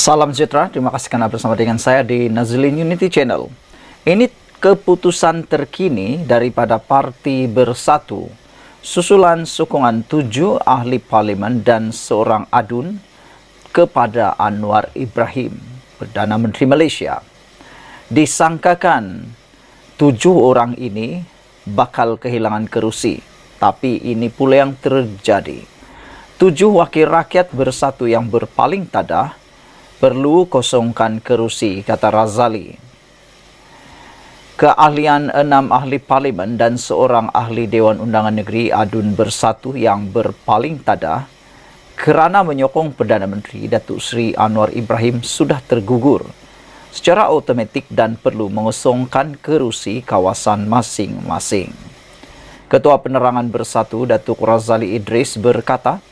Salam sejahtera, terima kasih karena bersama dengan saya di Nazlin Unity Channel. Ini keputusan terkini daripada Parti Bersatu, susulan sokongan 7 ahli parlimen dan seorang adun kepada Anwar Ibrahim, Perdana Menteri Malaysia. Disangkakan 7 orang ini bakal kehilangan kerusi, tapi ini pula yang terjadi. 7 wakil rakyat bersatu yang berpaling tadah perlu kosongkan kerusi, kata Razali. Keahlian 6 ahli parlimen dan seorang ahli Dewan Undangan Negeri adun bersatu yang berpaling tadah kerana menyokong Perdana Menteri Datuk Seri Anwar Ibrahim sudah tergugur secara automatik dan perlu mengosongkan kerusi kawasan masing-masing. Ketua Penerangan Bersatu Datuk Razali Idris berkata,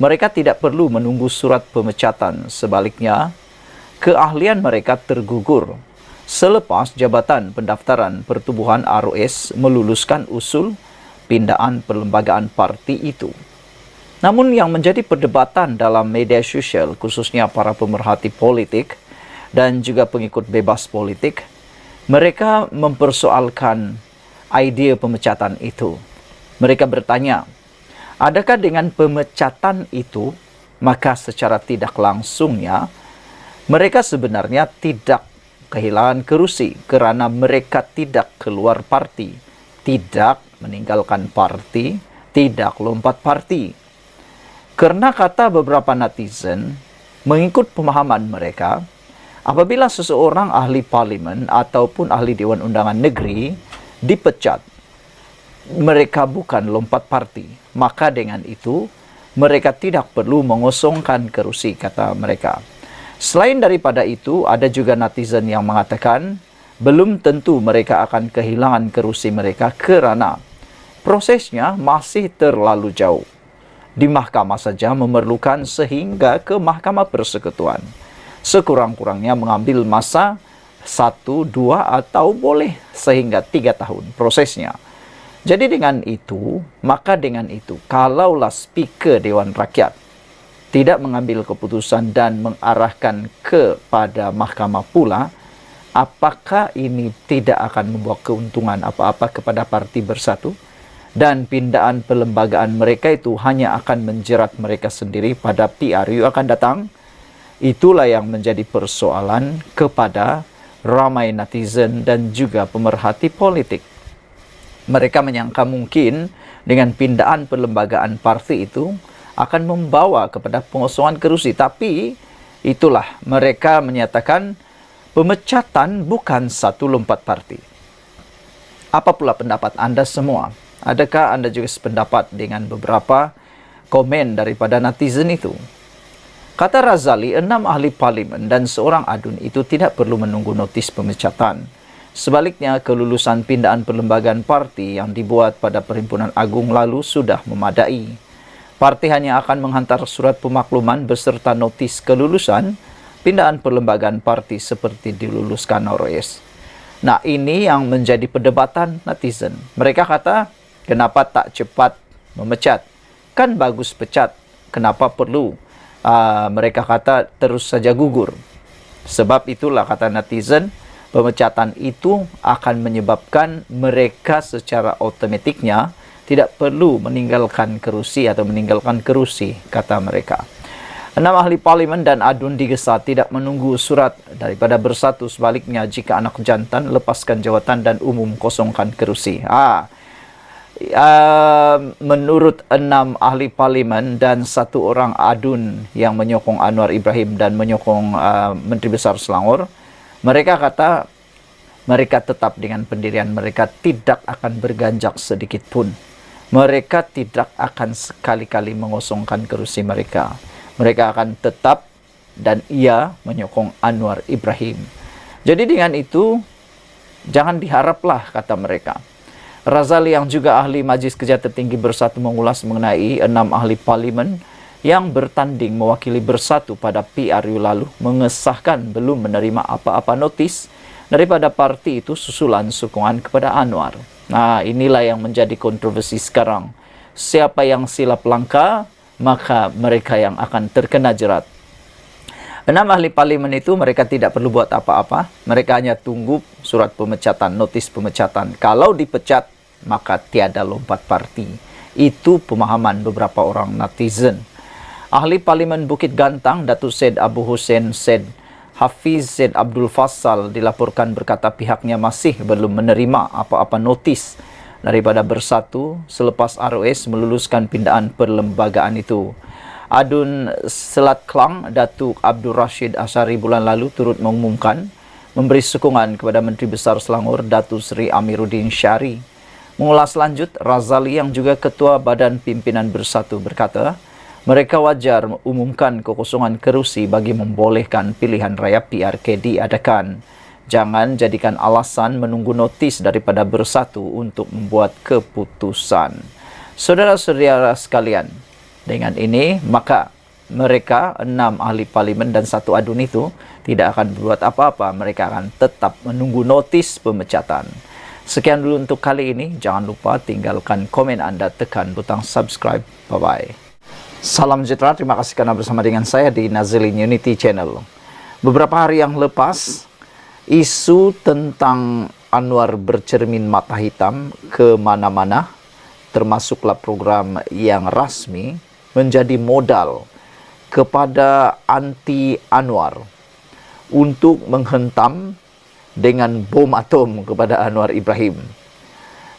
mereka tidak perlu menunggu surat pemecatan. Sebaliknya, keahlian mereka tergugur selepas Jabatan Pendaftaran Pertubuhan ROS meluluskan usul pindaan perlembagaan parti itu. Namun yang menjadi perdebatan dalam media sosial, khususnya para pemerhati politik dan juga pengikut bebas politik, mereka mempersoalkan idea pemecatan itu. Mereka bertanya, adakah dengan pemecatan itu, maka secara tidak langsungnya, mereka sebenarnya tidak kehilangan kerusi kerana mereka tidak keluar parti, tidak meninggalkan parti, tidak lompat parti. Kerana kata beberapa netizen, mengikut pemahaman mereka, apabila seseorang ahli parlimen ataupun ahli Dewan Undangan Negeri dipecat, mereka bukan lompat parti. Maka dengan itu, mereka tidak perlu mengosongkan kerusi, kata mereka. Selain daripada itu, ada juga netizen yang mengatakan, belum tentu mereka akan kehilangan kerusi mereka kerana prosesnya masih terlalu jauh. Di mahkamah saja memerlukan sehingga ke Mahkamah Persekutuan. Sekurang-kurangnya mengambil masa 1, 2 atau boleh sehingga 3 tahun prosesnya. Jadi dengan itu, kalaulah Speaker Dewan Rakyat tidak mengambil keputusan dan mengarahkan kepada mahkamah pula, apakah ini tidak akan membawa keuntungan apa-apa kepada Parti Bersatu? Dan pindaan perlembagaan mereka itu hanya akan menjerat mereka sendiri pada PRU akan datang? Itulah yang menjadi persoalan kepada ramai netizen dan juga pemerhati politik. Mereka menyangka mungkin dengan pindaan perlembagaan parti itu akan membawa kepada pengosongan kerusi. Tapi itulah mereka menyatakan pemecatan bukan satu lompat parti. Apa pula pendapat anda semua? Adakah anda juga sependapat dengan beberapa komen daripada netizen itu? Kata Razali, 6 ahli parlimen dan seorang adun itu tidak perlu menunggu notis pemecatan. Sebaliknya, kelulusan pindaan perlembagaan parti yang dibuat pada Perhimpunan Agung lalu sudah memadai. Parti hanya akan menghantar surat pemakluman beserta notis kelulusan pindaan perlembagaan parti seperti diluluskan ROS. Nah, ini yang menjadi perdebatan netizen. Mereka kata, kenapa tak cepat memecat? Kan bagus pecat. Kenapa perlu? Mereka kata terus saja gugur. Sebab itulah kata netizen, pemecatan itu akan menyebabkan mereka secara otomatiknya tidak perlu meninggalkan kerusi atau meninggalkan kerusi, kata mereka. 6 ahli parlimen dan adun digesa tidak menunggu surat daripada Bersatu. Sebaliknya, jika anak jantan, lepaskan jawatan dan umum kosongkan kerusi. Menurut 6 ahli parlimen dan 1 orang adun yang menyokong Anwar Ibrahim dan menyokong Menteri Besar Selangor, mereka kata mereka tetap dengan pendirian mereka, tidak akan berganjak sedikit pun. Mereka tidak akan sekali-kali mengosongkan kerusi mereka. Mereka akan tetap dan ia menyokong Anwar Ibrahim. Jadi dengan itu, jangan diharaplah, kata mereka. Razali yang juga ahli Majlis Kerja Tertinggi Bersatu mengulas mengenai 6 ahli parlimen yang bertanding mewakili Bersatu pada PRU lalu mengesahkan belum menerima apa-apa notis daripada parti itu susulan sokongan kepada Anwar. Nah, inilah yang menjadi kontroversi sekarang. Siapa yang silap langkah, maka mereka yang akan terkena jerat. 6 ahli parlimen itu mereka tidak perlu buat apa-apa. Mereka hanya tunggu surat pemecatan, notis pemecatan. Kalau dipecat, maka tiada lompat parti. Itu pemahaman beberapa orang netizen. Ahli Parlimen Bukit Gantang, Datuk Syed Abu Hussein Syed Hafiz Syed Abdul Fassal dilaporkan berkata pihaknya masih belum menerima apa-apa notis daripada Bersatu selepas ROS meluluskan pindaan perlembagaan itu. Adun Selat Klang, Datuk Abdul Rashid Ashari bulan lalu turut mengumumkan memberi sokongan kepada Menteri Besar Selangor Datuk Seri Amiruddin Syari. Mengulas lanjut, Razali yang juga Ketua Badan Pimpinan Bersatu berkata, mereka wajar umumkan kekosongan kerusi bagi membolehkan pilihan raya PRK diadakan. Jangan jadikan alasan menunggu notis daripada Bersatu untuk membuat keputusan. Saudara-saudara sekalian, dengan ini, maka mereka 6 ahli parlimen dan 1 adun itu tidak akan berbuat apa-apa. Mereka akan tetap menunggu notis pemecatan. Sekian dulu untuk kali ini. Jangan lupa tinggalkan komen anda, tekan butang subscribe. Bye-bye. Salam sejahtera. Terima kasih karena bersama dengan saya di Nazilin Unity Channel. Beberapa hari yang lepas, isu tentang Anwar bercermin mata hitam ke mana-mana, termasuklah program yang rasmi, menjadi modal kepada anti Anwar untuk menghentam dengan bom atom kepada Anwar Ibrahim.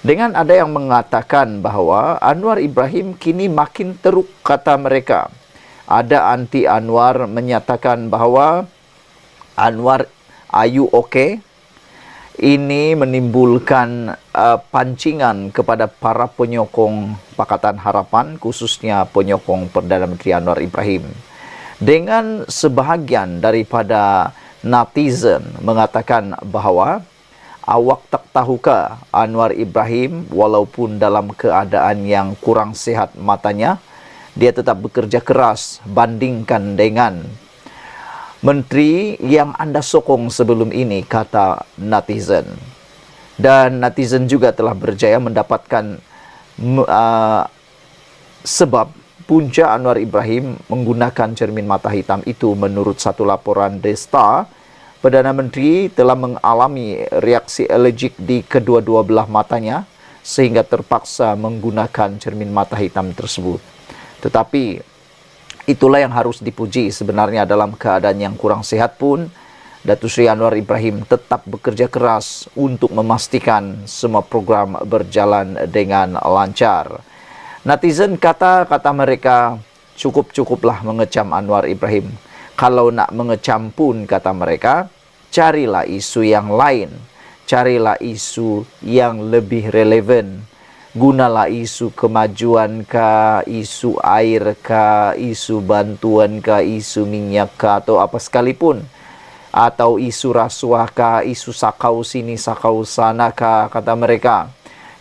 Dengan ada yang mengatakan bahawa Anwar Ibrahim kini makin teruk, kata mereka. Ada anti Anwar menyatakan bahawa Anwar, are you okay? Ini menimbulkan pancingan kepada para penyokong Pakatan Harapan, khususnya penyokong Perdana Menteri Anwar Ibrahim. Dengan sebahagian daripada netizen mengatakan bahawa awak tak tahukah Anwar Ibrahim walaupun dalam keadaan yang kurang sihat matanya, dia tetap bekerja keras bandingkan dengan menteri yang anda sokong sebelum ini, kata netizen. Dan netizen juga telah berjaya mendapatkan sebab punca Anwar Ibrahim menggunakan cermin mata hitam itu. Menurut satu laporan The Star, Perdana Menteri telah mengalami reaksi alergik di kedua-dua belah matanya sehingga terpaksa menggunakan cermin mata hitam tersebut. Tetapi itulah yang harus dipuji sebenarnya. Dalam keadaan yang kurang sehat pun, Datuk Seri Anwar Ibrahim tetap bekerja keras untuk memastikan semua program berjalan dengan lancar. Netizen kata mereka, cukuplah mengecam Anwar Ibrahim. Kalau nak mengecam pun, kata mereka, carilah isu yang lain. Carilah isu yang lebih relevan. Gunalah isu kemajuan kah, isu air kah, isu bantuan kah, isu minyak kah, atau apa sekalipun. Atau isu rasuah kah, isu sakau sini, sakau sana kah, kata mereka.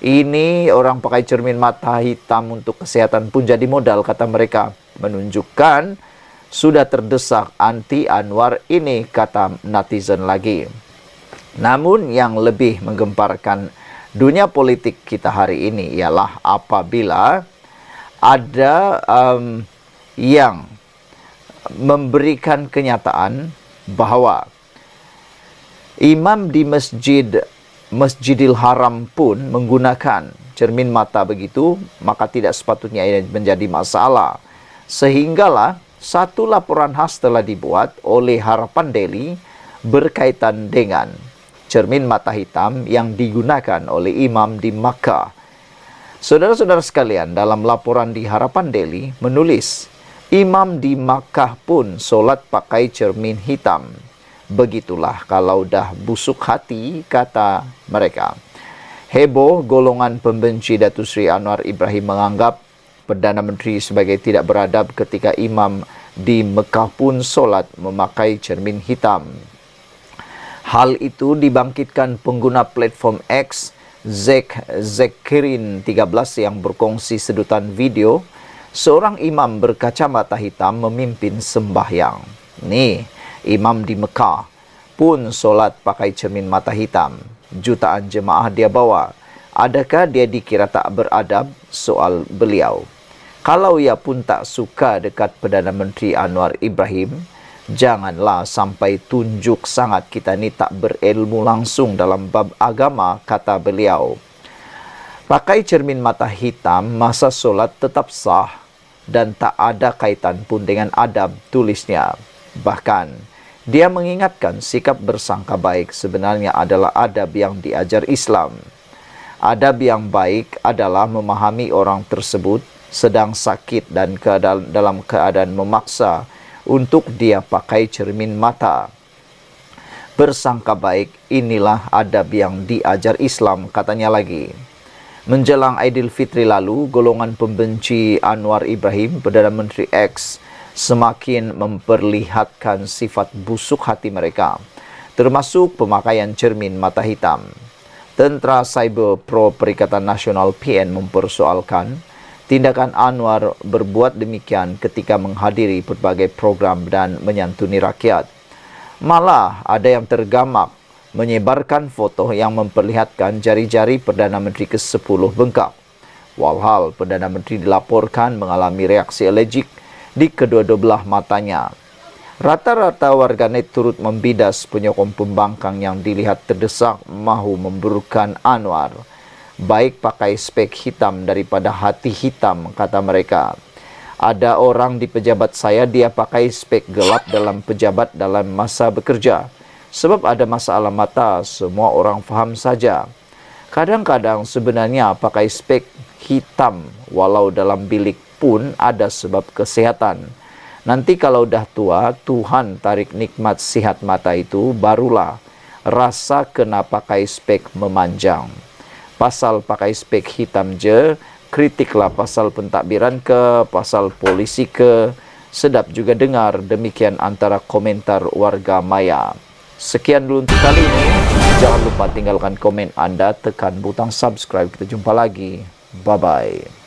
Ini orang pakai cermin mata hitam untuk kesehatan pun jadi modal, kata mereka. Menunjukkan sudah terdesak anti Anwar ini, kata netizen lagi. Namun yang lebih menggemparkan dunia politik kita hari ini ialah apabila ada yang memberikan kenyataan bahawa imam di Masjidil Haram pun menggunakan cermin mata begitu, maka tidak sepatutnya ini menjadi masalah. Sehinggalah satu laporan khas telah dibuat oleh Harapan Daily berkaitan dengan cermin mata hitam yang digunakan oleh imam di Makkah. Saudara-saudara sekalian, dalam laporan di Harapan Daily menulis, imam di Makkah pun solat pakai cermin hitam. Begitulah kalau dah busuk hati, kata mereka. Heboh, golongan pembenci Datuk Seri Anwar Ibrahim menganggap Perdana Menteri sebagai tidak beradab ketika imam di Mekah pun solat memakai cermin hitam. Hal itu dibangkitkan pengguna platform X, Zekirin 13, yang berkongsi sedutan video seorang imam berkacamata hitam memimpin sembahyang. Nih, imam di Mekah pun solat pakai cermin mata hitam. Jutaan jemaah dia bawa. Adakah dia dikira tak beradab? Soal beliau. Kalau ia pun tak suka dekat Perdana Menteri Anwar Ibrahim, Janganlah sampai tunjuk sangat kita ni tak berilmu langsung dalam bab agama, kata beliau. Pakai cermin mata hitam masa solat tetap sah dan tak ada kaitan pun dengan adab, tulisnya. Bahkan, dia mengingatkan sikap bersangka baik sebenarnya adalah adab yang diajar Islam. Adab yang baik adalah memahami orang tersebut sedang sakit dan dalam keadaan memaksa untuk dia pakai cermin mata. Bersangka baik, inilah adab yang diajar Islam, katanya lagi. Menjelang Aidilfitri lalu, golongan pembenci Anwar Ibrahim, Perdana Menteri X, semakin memperlihatkan sifat busuk hati mereka, termasuk pemakaian cermin mata hitam. Tentera Cyber Pro Perikatan Nasional PN mempersoalkan tindakan Anwar berbuat demikian ketika menghadiri berbagai program dan menyantuni rakyat. Malah ada yang tergamak menyebarkan foto yang memperlihatkan jari-jari Perdana Menteri ke-10 bengkak. Walhal Perdana Menteri dilaporkan mengalami reaksi alergik di kedua-dua belah matanya. Rata-rata warganet turut membidas penyokong pembangkang yang dilihat terdesak mahu memburukan Anwar. Baik pakai spek hitam daripada hati hitam, kata mereka. Ada orang di pejabat saya, dia pakai spek gelap dalam pejabat dalam masa bekerja. Sebab ada masalah mata, semua orang faham saja. Kadang-kadang sebenarnya pakai spek hitam walau dalam bilik pun ada sebab kesehatan. Nanti kalau dah tua, Tuhan tarik nikmat sihat mata itu, barulah rasa kena pakai spek memanjang. Pasal pakai spek hitam je, kritiklah pasal pentadbiran ke, pasal polisi ke. Sedap juga dengar demikian antara komentar warga maya. Sekian dulu untuk kali ini. Jangan lupa tinggalkan komen anda, tekan butang subscribe. Kita jumpa lagi. Bye-bye.